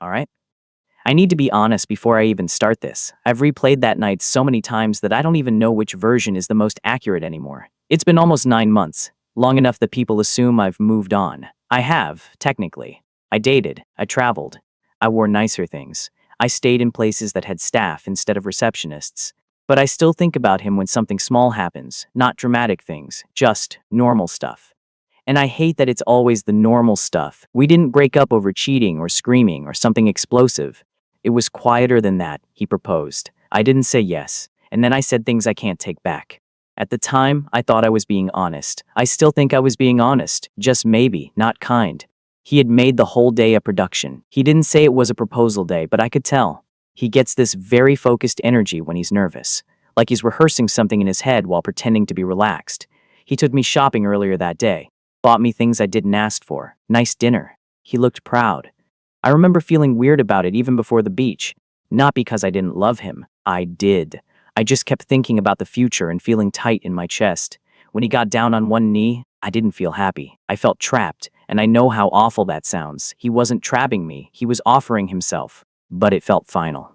alright? I need to be honest before I even start this. I've replayed that night so many times that I don't even know which version is the most accurate anymore. It's been almost 9 months, long enough that people assume I've moved on. I have, technically. I dated, I traveled, I wore nicer things. I stayed in places that had staff instead of receptionists. But I still think about him when something small happens, not dramatic things, just normal stuff. And I hate that it's always the normal stuff. We didn't break up over cheating or screaming or something explosive. It was quieter than that, he proposed. I didn't say yes, and then I said things I can't take back. At the time, I thought I was being honest. I still think I was being honest, just maybe, not kind. He had made the whole day a production. He didn't say it was a proposal day, but I could tell. He gets this very focused energy when he's nervous, like he's rehearsing something in his head while pretending to be relaxed. He took me shopping earlier that day, bought me things I didn't ask for, nice dinner. He looked proud. I remember feeling weird about it even before the beach. Not because I didn't love him. I did. I just kept thinking about the future and feeling tight in my chest. When he got down on one knee, I didn't feel happy. I felt trapped, and I know how awful that sounds. He wasn't trapping me, he was offering himself. But it felt final.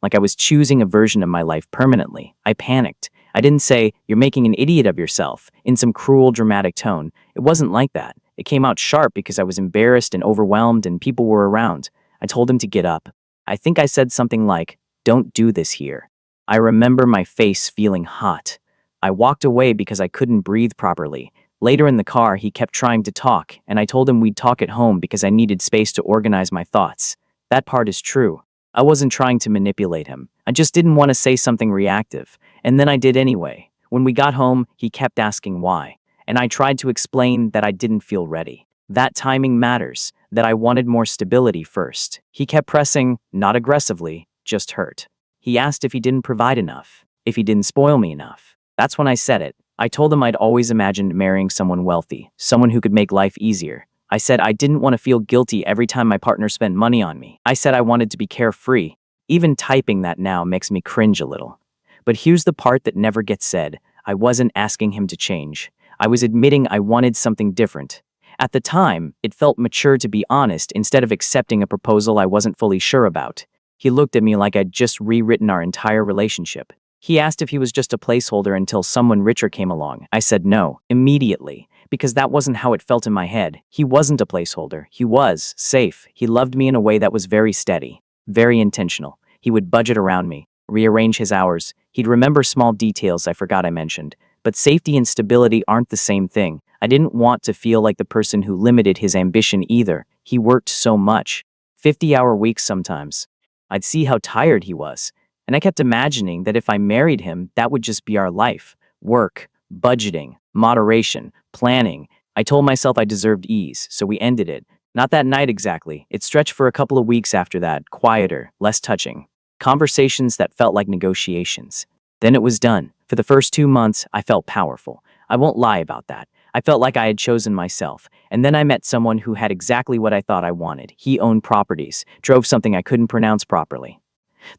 Like I was choosing a version of my life permanently. I panicked. I didn't say, "You're making an idiot of yourself," in some cruel, dramatic tone. It wasn't like that. It came out sharp because I was embarrassed and overwhelmed and people were around. I told him to get up. I think I said something like, "Don't do this here." I remember my face feeling hot. I walked away because I couldn't breathe properly. Later in the car, he kept trying to talk, and I told him we'd talk at home because I needed space to organize my thoughts. That part is true. I wasn't trying to manipulate him. I just didn't want to say something reactive, and then I did anyway. When we got home, he kept asking why, and I tried to explain that I didn't feel ready. That timing matters, that I wanted more stability first. He kept pressing, not aggressively, just hurt. He asked if he didn't provide enough, if he didn't spoil me enough. That's when I said it. I told him I'd always imagined marrying someone wealthy, someone who could make life easier. I said I didn't want to feel guilty every time my partner spent money on me. I said I wanted to be carefree. Even typing that now makes me cringe a little. But here's the part that never gets said. I wasn't asking him to change. I was admitting I wanted something different. At the time, it felt mature to be honest instead of accepting a proposal I wasn't fully sure about. He looked at me like I'd just rewritten our entire relationship. He asked if he was just a placeholder until someone richer came along. I said no, immediately, because that wasn't how it felt in my head. He wasn't a placeholder. He was safe. He loved me in a way that was very steady, very intentional. He would budget around me, rearrange his hours. He'd remember small details I forgot I mentioned. But safety and stability aren't the same thing. I didn't want to feel like the person who limited his ambition either. He worked so much. 50-hour weeks sometimes. I'd see how tired he was. And I kept imagining that if I married him, that would just be our life. Work, budgeting, moderation, planning. I told myself I deserved ease, so we ended it. Not that night exactly. It stretched for a couple of weeks after that, quieter, less touching. Conversations that felt like negotiations. Then it was done. For the first 2 months, I felt powerful. I won't lie about that. I felt like I had chosen myself. And then I met someone who had exactly what I thought I wanted. He owned properties, drove something I couldn't pronounce properly.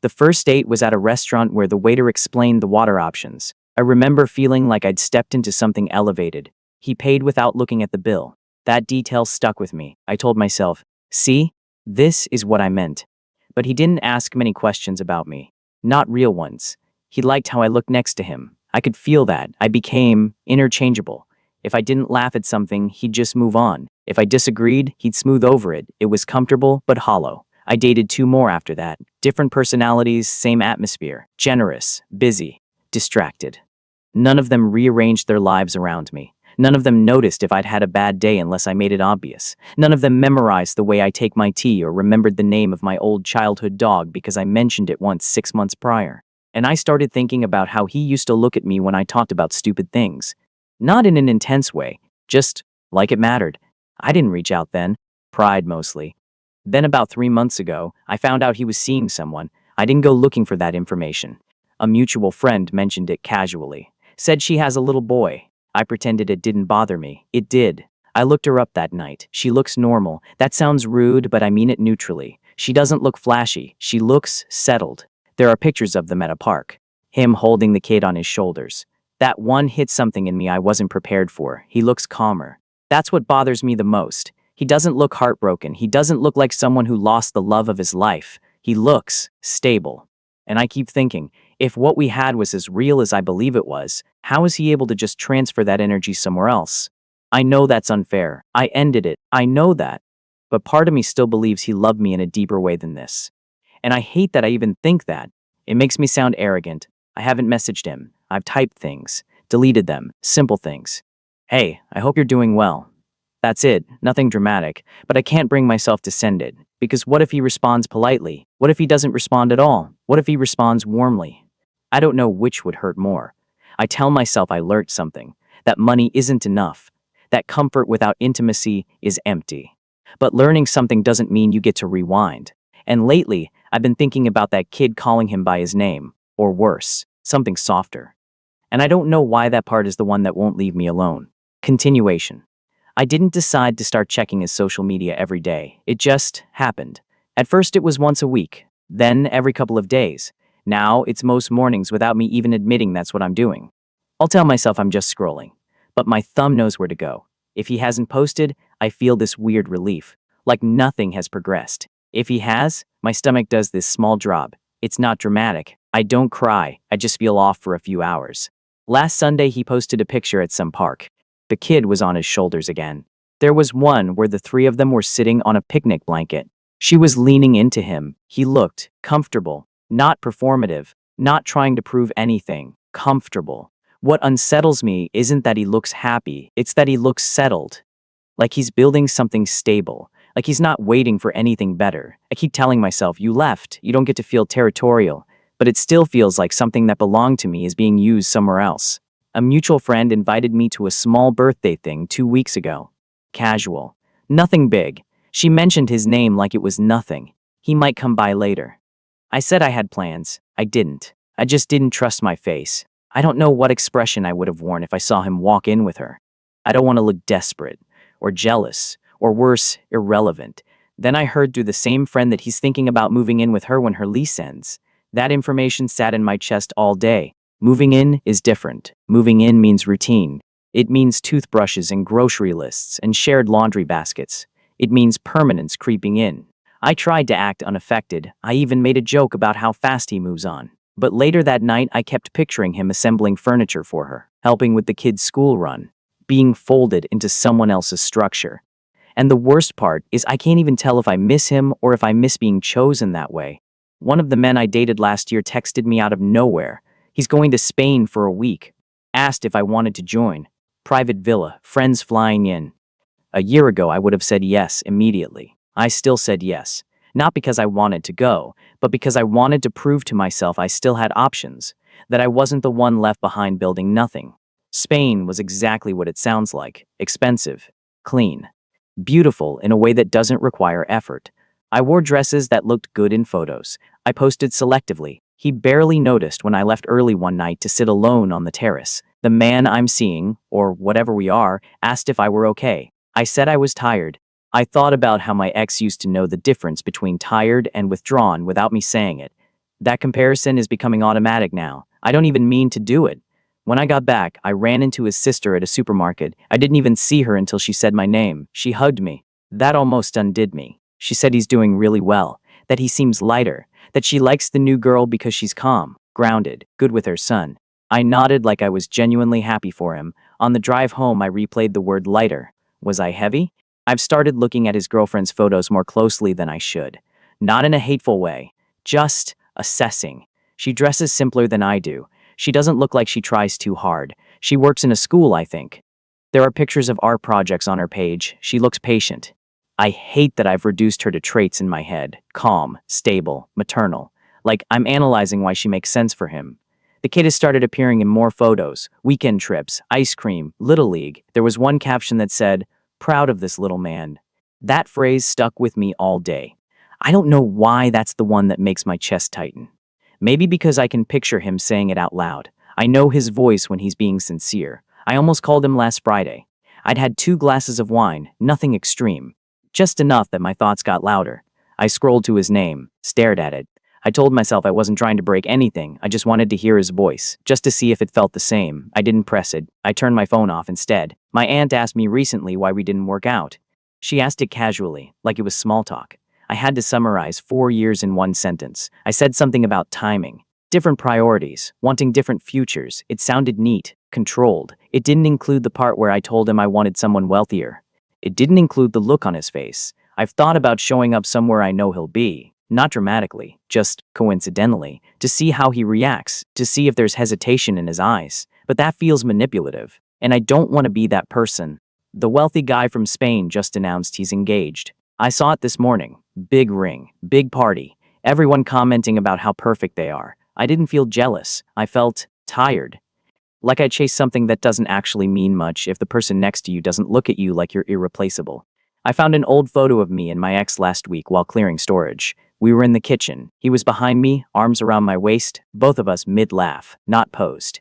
The first date was at a restaurant where the waiter explained the water options. I remember feeling like I'd stepped into something elevated. He paid without looking at the bill. That detail stuck with me. I told myself, see, this is what I meant. But he didn't ask many questions about me. Not real ones. He liked how I looked next to him. I could feel that. I became interchangeable. If I didn't laugh at something, he'd just move on. If I disagreed, he'd smooth over it. It was comfortable, but hollow. I dated 2 more after that. Different personalities, same atmosphere. Generous, busy, distracted. None of them rearranged their lives around me. None of them noticed if I'd had a bad day unless I made it obvious. None of them memorized the way I take my tea or remembered the name of my old childhood dog because I mentioned it once 6 months prior. And I started thinking about how he used to look at me when I talked about stupid things. Not in an intense way, just like it mattered. I didn't reach out then. Pride mostly. Then about 3 months ago, I found out he was seeing someone. I didn't go looking for that information. A mutual friend mentioned it casually. Said she has a little boy. I pretended it didn't bother me. It did. I looked her up that night. She looks normal. That sounds rude, but I mean it neutrally. She doesn't look flashy. She looks settled. There are pictures of them at a park. Him holding the kid on his shoulders. That one hit something in me I wasn't prepared for. He looks calmer. That's what bothers me the most. He doesn't look heartbroken. He doesn't look like someone who lost the love of his life. He looks stable. And I keep thinking, if what we had was as real as I believe it was, how is he able to just transfer that energy somewhere else? I know that's unfair. I ended it. I know that. But part of me still believes he loved me in a deeper way than this. And I hate that I even think that. It makes me sound arrogant. I haven't messaged him. I've typed things, deleted them, simple things. Hey, I hope you're doing well. That's it, nothing dramatic, but I can't bring myself to send it, because what if he responds politely? What if he doesn't respond at all? What if he responds warmly? I don't know which would hurt more. I tell myself I learned something, that money isn't enough, that comfort without intimacy is empty. But learning something doesn't mean you get to rewind. And lately, I've been thinking about that kid calling him by his name, or worse, something softer. And I don't know why that part is the one that won't leave me alone. Continuation. I didn't decide to start checking his social media every day. It just happened. At first it was once a week, then every couple of days. Now it's most mornings without me even admitting that's what I'm doing. I'll tell myself I'm just scrolling, but my thumb knows where to go. If he hasn't posted, I feel this weird relief, like nothing has progressed. If he has, my stomach does this small drop. It's not dramatic. I don't cry. I just feel off for a few hours. Last Sunday he posted a picture at some park. The kid was on his shoulders again. There was one where the three of them were sitting on a picnic blanket. She was leaning into him. He looked comfortable, not performative, not trying to prove anything, comfortable. What unsettles me isn't that he looks happy, it's that he looks settled. Like he's building something stable, like he's not waiting for anything better. I keep telling myself, you left, you don't get to feel territorial, but it still feels like something that belonged to me is being used somewhere else. A mutual friend invited me to a small birthday thing 2 weeks ago. Casual. Nothing big. She mentioned his name like it was nothing. He might come by later. I said I had plans. I didn't. I just didn't trust my face. I don't know what expression I would have worn if I saw him walk in with her. I don't want to look desperate, or jealous, or worse, irrelevant. Then I heard through the same friend that he's thinking about moving in with her when her lease ends. That information sat in my chest all day. Moving in is different. Moving in means routine. It means toothbrushes and grocery lists and shared laundry baskets. It means permanence creeping in. I tried to act unaffected. I even made a joke about how fast he moves on. But later that night, I kept picturing him assembling furniture for her, helping with the kids' school run, being folded into someone else's structure. And the worst part is I can't even tell if I miss him or if I miss being chosen that way. One of the men I dated last year texted me out of nowhere. He's going to Spain for a week. Asked if I wanted to join. Private villa, friends flying in. A year ago, I would have said yes immediately. I still said yes. Not because I wanted to go, but because I wanted to prove to myself I still had options, that I wasn't the one left behind building nothing. Spain was exactly what it sounds like. Expensive, clean, beautiful in a way that doesn't require effort. I wore dresses that looked good in photos. I posted selectively. He barely noticed when I left early one night to sit alone on the terrace. The man I'm seeing, or whatever we are, asked if I were okay. I said I was tired. I thought about how my ex used to know the difference between tired and withdrawn without me saying it. That comparison is becoming automatic now. I don't even mean to do it. When I got back, I ran into his sister at a supermarket. I didn't even see her until she said my name. She hugged me. That almost undid me. She said he's doing really well, that he seems lighter, that she likes the new girl because she's calm, grounded, good with her son. I nodded like I was genuinely happy for him. On the drive home, I replayed the word lighter. Was I heavy? I've started looking at his girlfriend's photos more closely than I should. Not in a hateful way, just assessing. She dresses simpler than I do. She doesn't look like she tries too hard. She works in a school, I think. There are pictures of art projects on her page. She looks patient. I hate that I've reduced her to traits in my head. Calm, stable, maternal. Like I'm analyzing why she makes sense for him. The kid has started appearing in more photos, weekend trips, ice cream, Little League. There was one caption that said, "Proud of this little man." That phrase stuck with me all day. I don't know why that's the one that makes my chest tighten. Maybe because I can picture him saying it out loud. I know his voice when he's being sincere. I almost called him last Friday. I'd had 2 glasses of wine, nothing extreme. Just enough that my thoughts got louder. I scrolled to his name, stared at it. I told myself I wasn't trying to break anything. I just wanted to hear his voice, just to see if it felt the same. I didn't press it. I turned my phone off instead. My aunt asked me recently why we didn't work out. She asked it casually, like it was small talk. I had to summarize 4 years in one sentence. I said something about timing, different priorities, wanting different futures. It sounded neat, controlled. It didn't include the part where I told him I wanted someone wealthier. It didn't include the look on his face. I've thought about showing up somewhere I know he'll be, not dramatically, just coincidentally, to see how he reacts, to see if there's hesitation in his eyes. But that feels manipulative, and I don't want to be that person. The wealthy guy from Spain just announced he's engaged. I saw it this morning. Big ring, big party, everyone commenting about how perfect they are. I didn't feel jealous. I felt tired. Like I chased something that doesn't actually mean much if the person next to you doesn't look at you like you're irreplaceable. I found an old photo of me and my ex last week while clearing storage. We were in the kitchen. He was behind me, arms around my waist, both of us mid-laugh, not posed.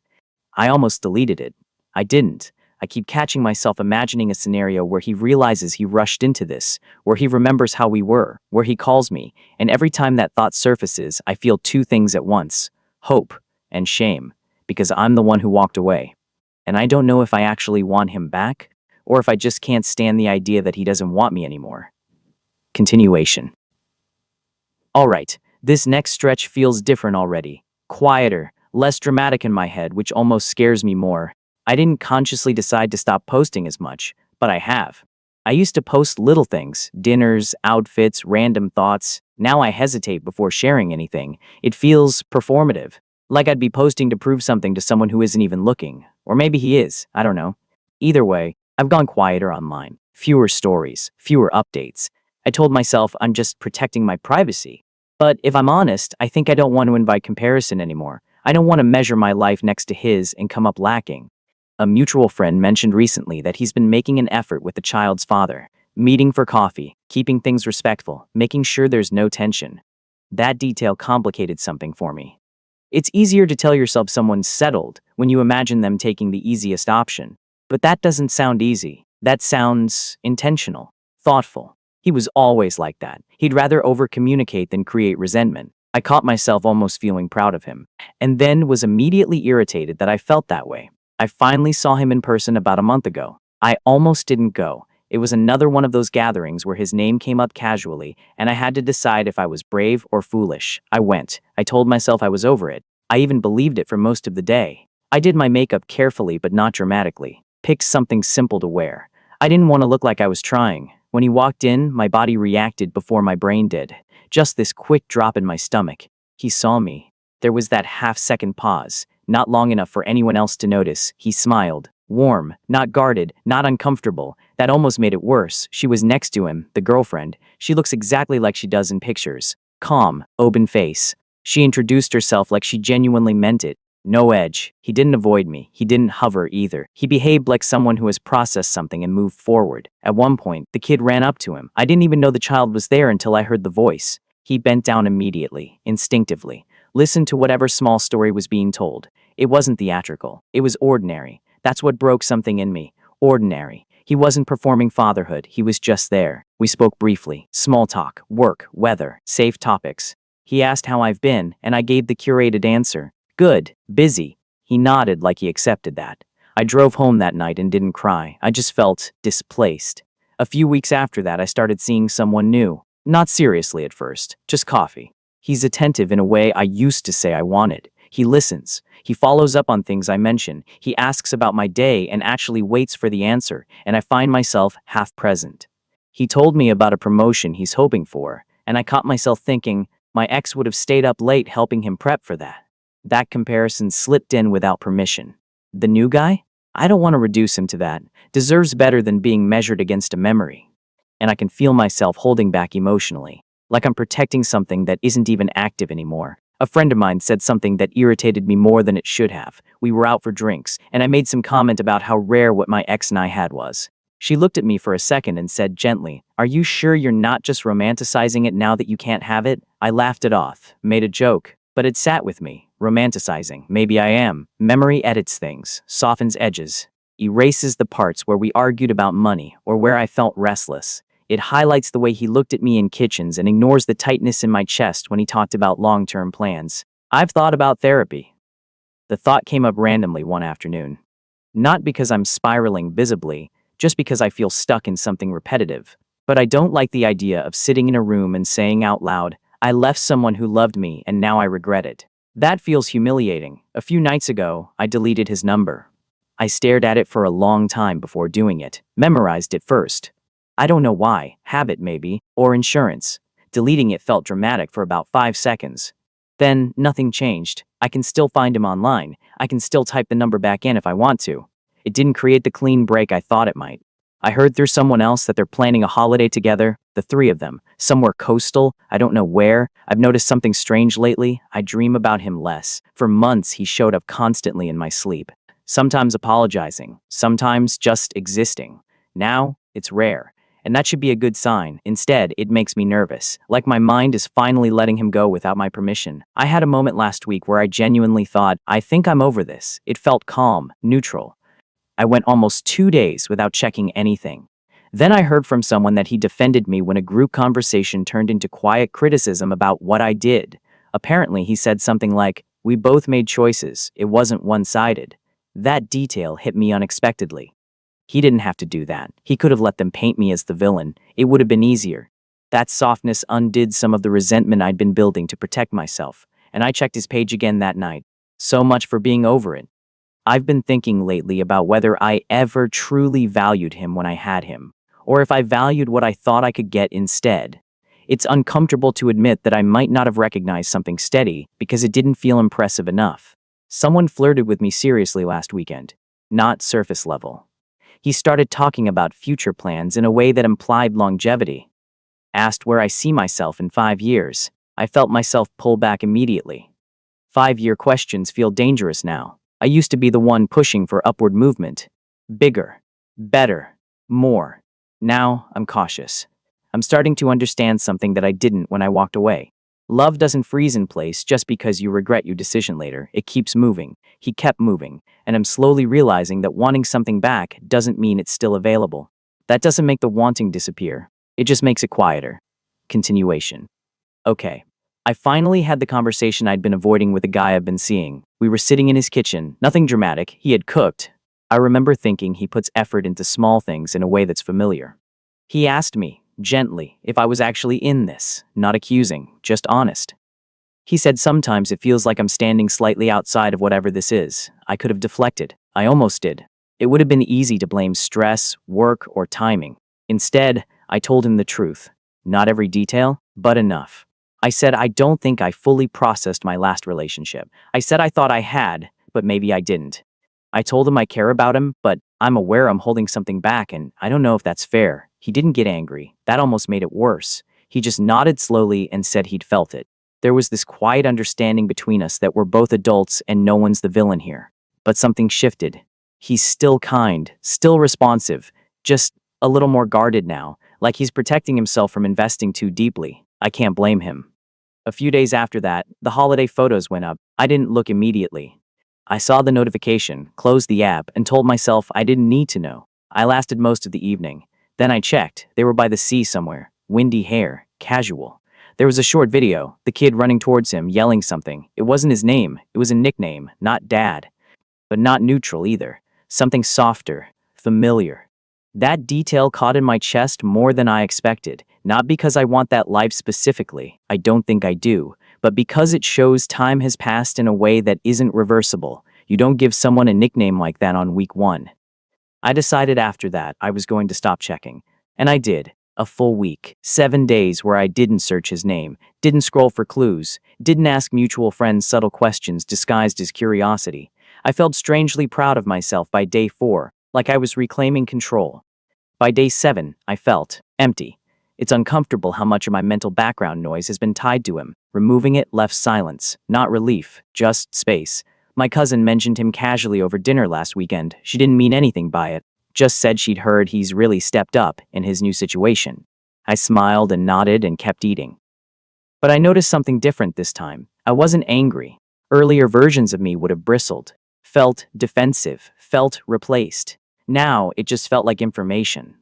I almost deleted it. I didn't. I keep catching myself imagining a scenario where he realizes he rushed into this, where he remembers how we were, where he calls me, and every time that thought surfaces, I feel two things at once: hope and shame, because I'm the one who walked away. And I don't know if I actually want him back, or if I just can't stand the idea that he doesn't want me anymore. Continuation. Alright, this next stretch feels different already. Quieter, less dramatic in my head, which almost scares me more. I didn't consciously decide to stop posting as much, but I have. I used to post little things, dinners, outfits, random thoughts. Now I hesitate before sharing anything. It feels performative, like I'd be posting to prove something to someone who isn't even looking. Or maybe he is, I don't know. Either way, I've gone quieter online. Fewer stories, fewer updates. I told myself I'm just protecting my privacy. But if I'm honest, I think I don't want to invite comparison anymore. I don't want to measure my life next to his and come up lacking. A mutual friend mentioned recently that he's been making an effort with the child's father, meeting for coffee, keeping things respectful, making sure there's no tension. That detail complicated something for me. It's easier to tell yourself someone's settled when you imagine them taking the easiest option. But that doesn't sound easy. That sounds intentional, thoughtful. He was always like that. He'd rather over-communicate than create resentment. I caught myself almost feeling proud of him, and then was immediately irritated that I felt that way. I finally saw him in person about a month ago. I almost didn't go. It was another one of those gatherings where his name came up casually, and I had to decide if I was brave or foolish. I went. I told myself I was over it. I even believed it for most of the day. I did my makeup carefully but not dramatically. Picked something simple to wear. I didn't want to look like I was trying. When he walked in, my body reacted before my brain did. Just this quick drop in my stomach. He saw me. There was that half-second pause, not long enough for anyone else to notice. He smiled. Warm, not guarded, not uncomfortable. That almost made it worse. She was next to him, the girlfriend. She looks exactly like she does in pictures. Calm, open face. She introduced herself like she genuinely meant it. No edge. He didn't avoid me. He didn't hover either. He behaved like someone who has processed something and moved forward. At one point, the kid ran up to him. I didn't even know the child was there until I heard the voice. He bent down immediately, instinctively. Listened to whatever small story was being told. It wasn't theatrical. It was ordinary. That's what broke something in me. Ordinary. He wasn't performing fatherhood. He was just there. We spoke briefly. Small talk, work, weather, safe topics. He asked how I've been, and I gave the curated answer. Good. Busy. He nodded like he accepted that. I drove home that night and didn't cry. I just felt displaced. A few weeks after that, I started seeing someone new. Not seriously at first, just coffee. He's attentive in a way I used to say I wanted. He listens. He follows up on things I mention. He asks about my day and actually waits for the answer, and I find myself half present. He told me about a promotion he's hoping for, and I caught myself thinking my ex would have stayed up late helping him prep for that. That comparison slipped in without permission. The new guy? I don't want to reduce him to that. Deserves better than being measured against a memory. And I can feel myself holding back emotionally, like I'm protecting something that isn't even active anymore. A friend of mine said something that irritated me more than it should have. We were out for drinks, and I made some comment about how rare what my ex and I had was. She looked at me for a second and said gently, "Are you sure you're not just romanticizing it now that you can't have it?" I laughed it off, made a joke, but it sat with me. Romanticizing. Maybe I am. Memory edits things, softens edges, erases the parts where we argued about money or where I felt restless. It highlights the way he looked at me in kitchens and ignores the tightness in my chest when he talked about long-term plans. I've thought about therapy. The thought came up randomly one afternoon. Not because I'm spiraling visibly, just because I feel stuck in something repetitive. But I don't like the idea of sitting in a room and saying out loud, I left someone who loved me and now I regret it. That feels humiliating. A few nights ago, I deleted his number. I stared at it for a long time before doing it, memorized it first. I don't know why, habit maybe, or insurance. Deleting it felt dramatic for about 5 seconds. Then, nothing changed. I can still find him online. I can still type the number back in if I want to. It didn't create the clean break I thought it might. I heard through someone else that they're planning a holiday together, the three of them, somewhere coastal, I don't know where. I've noticed something strange lately. I dream about him less. For months, he showed up constantly in my sleep. Sometimes apologizing, sometimes just existing. Now, it's rare. And that should be a good sign. Instead, it makes me nervous, like my mind is finally letting him go without my permission. I had a moment last week where I genuinely thought, I think I'm over this. It felt calm, neutral. I went almost 2 days without checking anything. Then I heard from someone that he defended me when a group conversation turned into quiet criticism about what I did. Apparently, he said something like, we both made choices. It wasn't one-sided. That detail hit me unexpectedly. He didn't have to do that. He could have let them paint me as the villain. It would have been easier. That softness undid some of the resentment I'd been building to protect myself, and I checked his page again that night. So much for being over it. I've been thinking lately about whether I ever truly valued him when I had him, or if I valued what I thought I could get instead. It's uncomfortable to admit that I might not have recognized something steady because it didn't feel impressive enough. Someone flirted with me seriously last weekend, not surface level. He started talking about future plans in a way that implied longevity. Asked where I see myself in 5 years. I felt myself pull back immediately. 5-year questions feel dangerous now. I used to be the one pushing for upward movement. Bigger, better, more. Now, I'm cautious. I'm starting to understand something that I didn't when I walked away. Love doesn't freeze in place just because you regret your decision later. It keeps moving. He kept moving, and I'm slowly realizing that wanting something back doesn't mean it's still available. That doesn't make the wanting disappear. It just makes it quieter. Continuation. Okay. I finally had the conversation I'd been avoiding with a guy I've been seeing. We were sitting in his kitchen, nothing dramatic, he had cooked. I remember thinking he puts effort into small things in a way that's familiar. He asked me, gently, if I was actually in this, not accusing, just honest. He said sometimes it feels like I'm standing slightly outside of whatever this is. I could have deflected. I almost did. It would have been easy to blame stress, work, or timing. Instead, I told him the truth. Not every detail, but enough. I said I don't think I fully processed my last relationship. I said I thought I had, but maybe I didn't. I told him I care about him, but I'm aware I'm holding something back and I don't know if that's fair. He didn't get angry. That almost made it worse. He just nodded slowly and said he'd felt it. There was this quiet understanding between us that we're both adults and no one's the villain here. But something shifted. He's still kind, still responsive, just a little more guarded now, like he's protecting himself from investing too deeply. I can't blame him. A few days after that, the holiday photos went up. I didn't look immediately. I saw the notification, closed the app, and told myself I didn't need to know. I lasted most of the evening. Then I checked. They were by the sea somewhere. Windy hair. Casual. There was a short video, the kid running towards him, yelling something. It wasn't his name. It was a nickname, not dad. But not neutral either. Something softer. Familiar. That detail caught in my chest more than I expected. Not because I want that life specifically. I don't think I do. But because it shows time has passed in a way that isn't reversible. You don't give someone a nickname like that on week 1. I decided after that I was going to stop checking. And I did. A full week. 7 days where I didn't search his name, didn't scroll for clues, didn't ask mutual friends subtle questions disguised as curiosity. I felt strangely proud of myself by day 4, like I was reclaiming control. By day 7, I felt empty. It's uncomfortable how much of my mental background noise has been tied to him. Removing it left silence, not relief, just space. My cousin mentioned him casually over dinner last weekend. She didn't mean anything by it, just said she'd heard he's really stepped up in his new situation. I smiled and nodded and kept eating. But I noticed something different this time. I wasn't angry. Earlier versions of me would have bristled, felt defensive, felt replaced. Now, it just felt like information.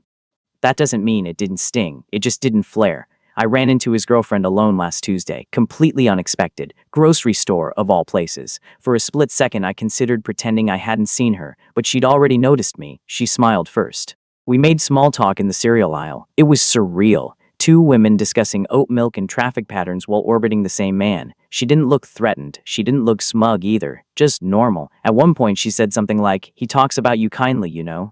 That doesn't mean it didn't sting, it just didn't flare. I ran into his girlfriend alone last Tuesday, completely unexpected, grocery store of all places. For a split second I considered pretending I hadn't seen her, but she'd already noticed me. She smiled first. We made small talk in the cereal aisle. It was surreal. Two women discussing oat milk and traffic patterns while orbiting the same man. She didn't look threatened. She didn't look smug either. Just normal. At one point, she said something like, "He talks about you kindly, you know."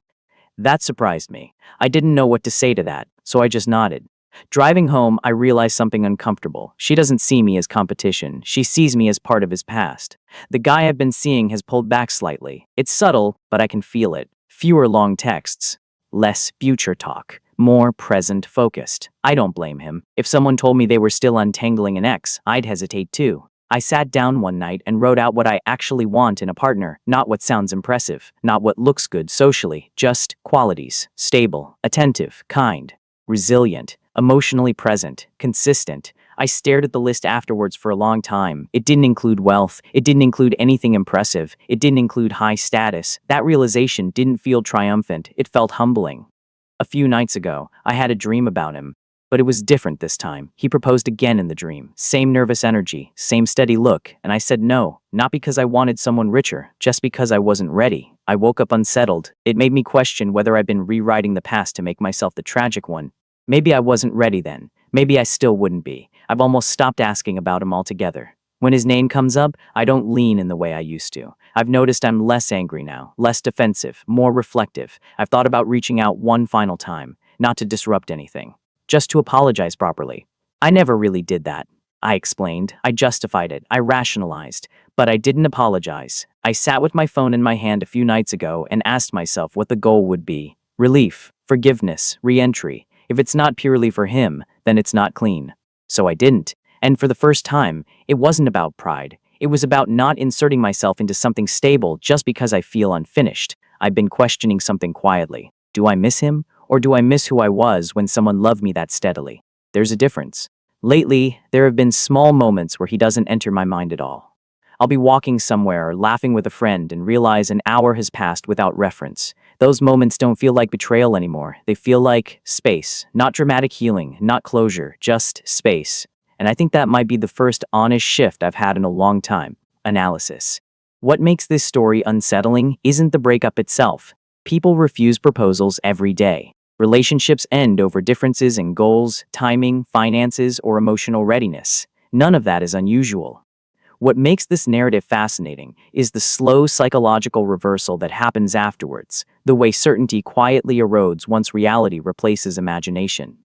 That surprised me. I didn't know what to say to that, so I just nodded. Driving home, I realized something uncomfortable. She doesn't see me as competition. She sees me as part of his past. The guy I've been seeing has pulled back slightly. It's subtle, but I can feel it. Fewer long texts. Less future talk. More present focused. I don't blame him. If someone told me they were still untangling an ex, I'd hesitate too. I sat down one night and wrote out what I actually want in a partner, not what sounds impressive, not what looks good socially, just qualities: stable, attentive, kind, resilient, emotionally present, consistent. I stared at the list afterwards for a long time. It didn't include wealth. It didn't include anything impressive. It didn't include high status. That realization didn't feel triumphant. It felt humbling. A few nights ago, I had a dream about him, but it was different this time. He proposed again in the dream. Same nervous energy, same steady look, and I said no, not because I wanted someone richer, just because I wasn't ready. I woke up unsettled. It made me question whether I'd been rewriting the past to make myself the tragic one. Maybe I wasn't ready then. Maybe I still wouldn't be. I've almost stopped asking about him altogether. When his name comes up, I don't lean in the way I used to. I've noticed I'm less angry now, less defensive, more reflective. I've thought about reaching out one final time, not to disrupt anything, just to apologize properly. I never really did that. I explained, I justified it, I rationalized, but I didn't apologize. I sat with my phone in my hand a few nights ago and asked myself what the goal would be. Relief, forgiveness, re-entry. If it's not purely for him, then it's not clean. So I didn't. And for the first time, it wasn't about pride. It was about not inserting myself into something stable just because I feel unfinished. I've been questioning something quietly. Do I miss him? Or do I miss who I was when someone loved me that steadily? There's a difference. Lately, there have been small moments where he doesn't enter my mind at all. I'll be walking somewhere or laughing with a friend and realize an hour has passed without reference. Those moments don't feel like betrayal anymore. They feel like space. Not dramatic healing, not closure, just space. And I think that might be the first honest shift I've had in a long time. Analysis. What makes this story unsettling isn't the breakup itself. People refuse proposals every day. Relationships end over differences in goals, timing, finances, or emotional readiness. None of that is unusual. What makes this narrative fascinating is the slow psychological reversal that happens afterwards, the way certainty quietly erodes once reality replaces imagination.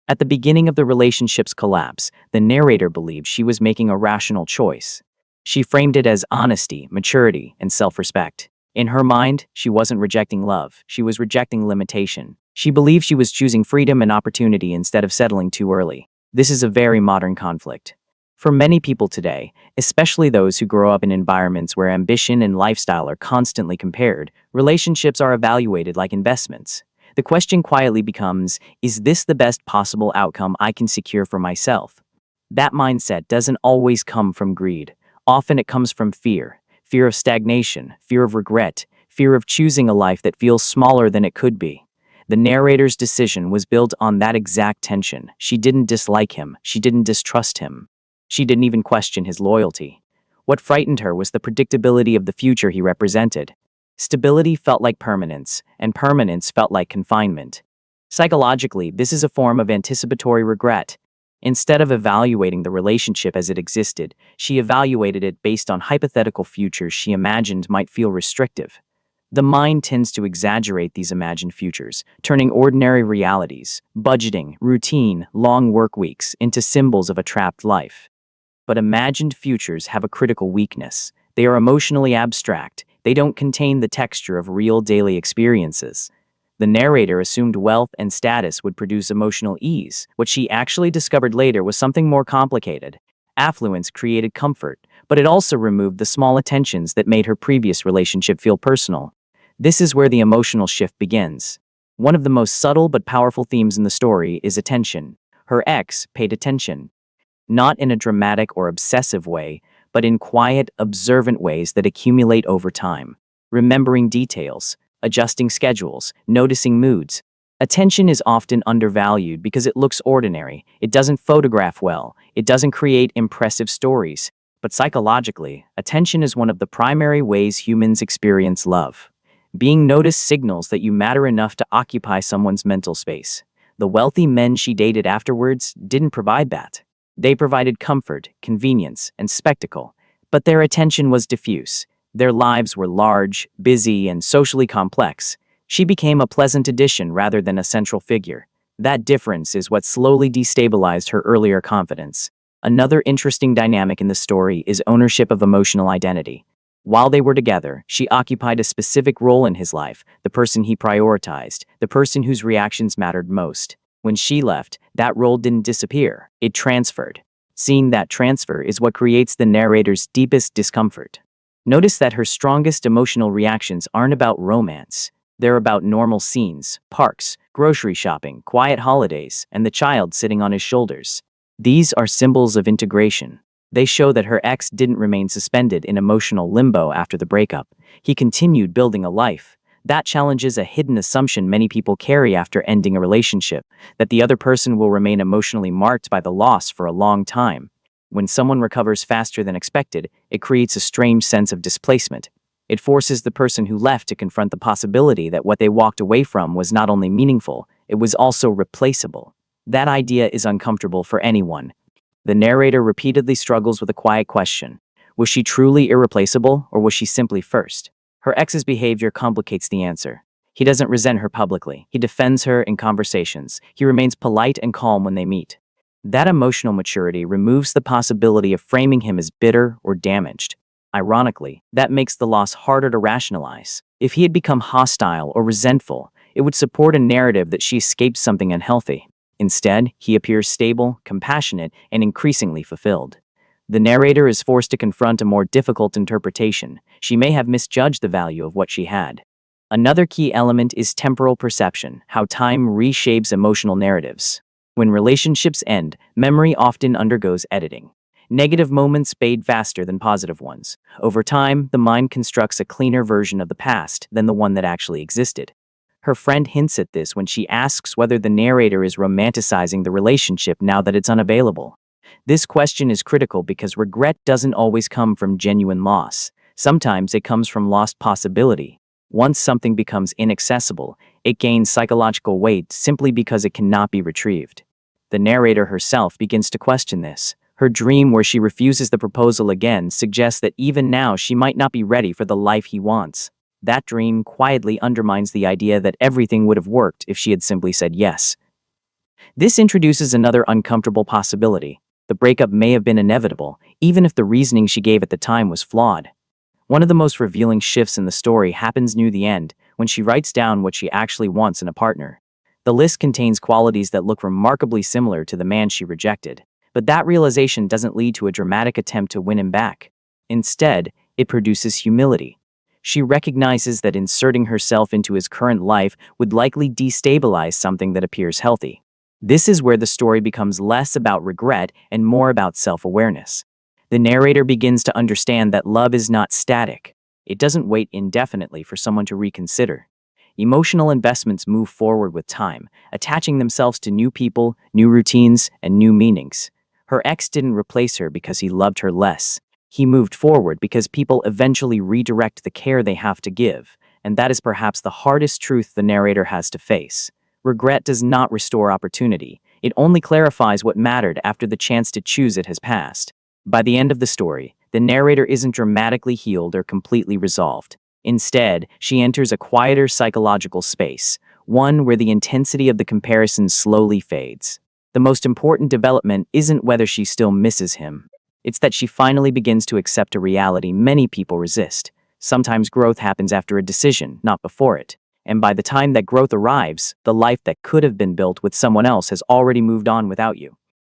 At the beginning of the relationship's collapse, the narrator believed she was making a rational choice. She framed it as honesty, maturity, and self-respect. In her mind, she wasn't rejecting love, she was rejecting limitation. She believed she was choosing freedom and opportunity instead of settling too early. This is a very modern conflict. For many people today, especially those who grow up in environments where ambition and lifestyle are constantly compared, relationships are evaluated like investments. The question quietly becomes, is this the best possible outcome I can secure for myself? That mindset doesn't always come from greed. Often it comes from fear. Fear of stagnation, fear of regret, fear of choosing a life that feels smaller than it could be. The narrator's decision was built on that exact tension. She didn't dislike him. She didn't distrust him. She didn't even question his loyalty. What frightened her was the predictability of the future he represented. Stability felt like permanence, and permanence felt like confinement. Psychologically, this is a form of anticipatory regret. Instead of evaluating the relationship as it existed, she evaluated it based on hypothetical futures she imagined might feel restrictive. The mind tends to exaggerate these imagined futures, turning ordinary realities, budgeting, routine, long work weeks, into symbols of a trapped life. But imagined futures have a critical weakness. They are emotionally abstract. They don't contain the texture of real daily experiences. The narrator assumed wealth and status would produce emotional ease. What she actually discovered later was something more complicated. Affluence created comfort, but it also removed the small attentions that made her previous relationship feel personal. This is where the emotional shift begins. One of the most subtle but powerful themes in the story is attention. Her ex paid attention. Not in a dramatic or obsessive way, but in quiet, observant ways that accumulate over time. Remembering details, adjusting schedules, noticing moods. Attention is often undervalued because it looks ordinary. It doesn't photograph well. It doesn't create impressive stories. But psychologically, attention is one of the primary ways humans experience love. Being noticed signals that you matter enough to occupy someone's mental space. The wealthy men she dated afterwards didn't provide that. They provided comfort, convenience, and spectacle, but their attention was diffuse. Their lives were large, busy, and socially complex. She became a pleasant addition rather than a central figure. That difference is what slowly destabilized her earlier confidence. Another interesting dynamic in the story is ownership of emotional identity. While they were together, she occupied a specific role in his life, the person he prioritized, the person whose reactions mattered most. When she left, that role didn't disappear, it transferred. Seeing that transfer is what creates the narrator's deepest discomfort. Notice that her strongest emotional reactions aren't about romance. They're about normal scenes, parks, grocery shopping, quiet holidays, and the child sitting on his shoulders. These are symbols of integration. They show that her ex didn't remain suspended in emotional limbo after the breakup. He continued building a life. That challenges a hidden assumption many people carry after ending a relationship, that the other person will remain emotionally marked by the loss for a long time. When someone recovers faster than expected, it creates a strange sense of displacement. It forces the person who left to confront the possibility that what they walked away from was not only meaningful, it was also replaceable. That idea is uncomfortable for anyone. The narrator repeatedly struggles with a quiet question. Was she truly irreplaceable, or was she simply first? Her ex's behavior complicates the answer. He doesn't resent her publicly. He defends her in conversations. He remains polite and calm when they meet. That emotional maturity removes the possibility of framing him as bitter or damaged. Ironically, that makes the loss harder to rationalize. If he had become hostile or resentful, it would support a narrative that she escaped something unhealthy. Instead, he appears stable, compassionate, and increasingly fulfilled. The narrator is forced to confront a more difficult interpretation. She may have misjudged the value of what she had. Another key element is temporal perception, how time reshapes emotional narratives. When relationships end, memory often undergoes editing. Negative moments fade faster than positive ones. Over time, the mind constructs a cleaner version of the past than the one that actually existed. Her friend hints at this when she asks whether the narrator is romanticizing the relationship now that it's unavailable. This question is critical because regret doesn't always come from genuine loss. Sometimes it comes from lost possibility. Once something becomes inaccessible, it gains psychological weight simply because it cannot be retrieved. The narrator herself begins to question this. Her dream where she refuses the proposal again suggests that even now she might not be ready for the life he wants. That dream quietly undermines the idea that everything would have worked if she had simply said yes. This introduces another uncomfortable possibility. The breakup may have been inevitable, even if the reasoning she gave at the time was flawed. One of the most revealing shifts in the story happens near the end, when she writes down what she actually wants in a partner. The list contains qualities that look remarkably similar to the man she rejected, but that realization doesn't lead to a dramatic attempt to win him back. Instead, it produces humility. She recognizes that inserting herself into his current life would likely destabilize something that appears healthy. This is where the story becomes less about regret and more about self-awareness. The narrator begins to understand that love is not static. It doesn't wait indefinitely for someone to reconsider. Emotional investments move forward with time, attaching themselves to new people, new routines, and new meanings. Her ex didn't replace her because he loved her less. He moved forward because people eventually redirect the care they have to give, and that is perhaps the hardest truth the narrator has to face. Regret does not restore opportunity. It only clarifies what mattered after the chance to choose it has passed. By the end of the story, the narrator isn't dramatically healed or completely resolved. Instead, she enters a quieter psychological space, one where the intensity of the comparison slowly fades. The most important development isn't whether she still misses him. It's that she finally begins to accept a reality many people resist. Sometimes growth happens after a decision, not before it. And by the time that growth arrives, the life that could have been built with someone else has already moved on without you.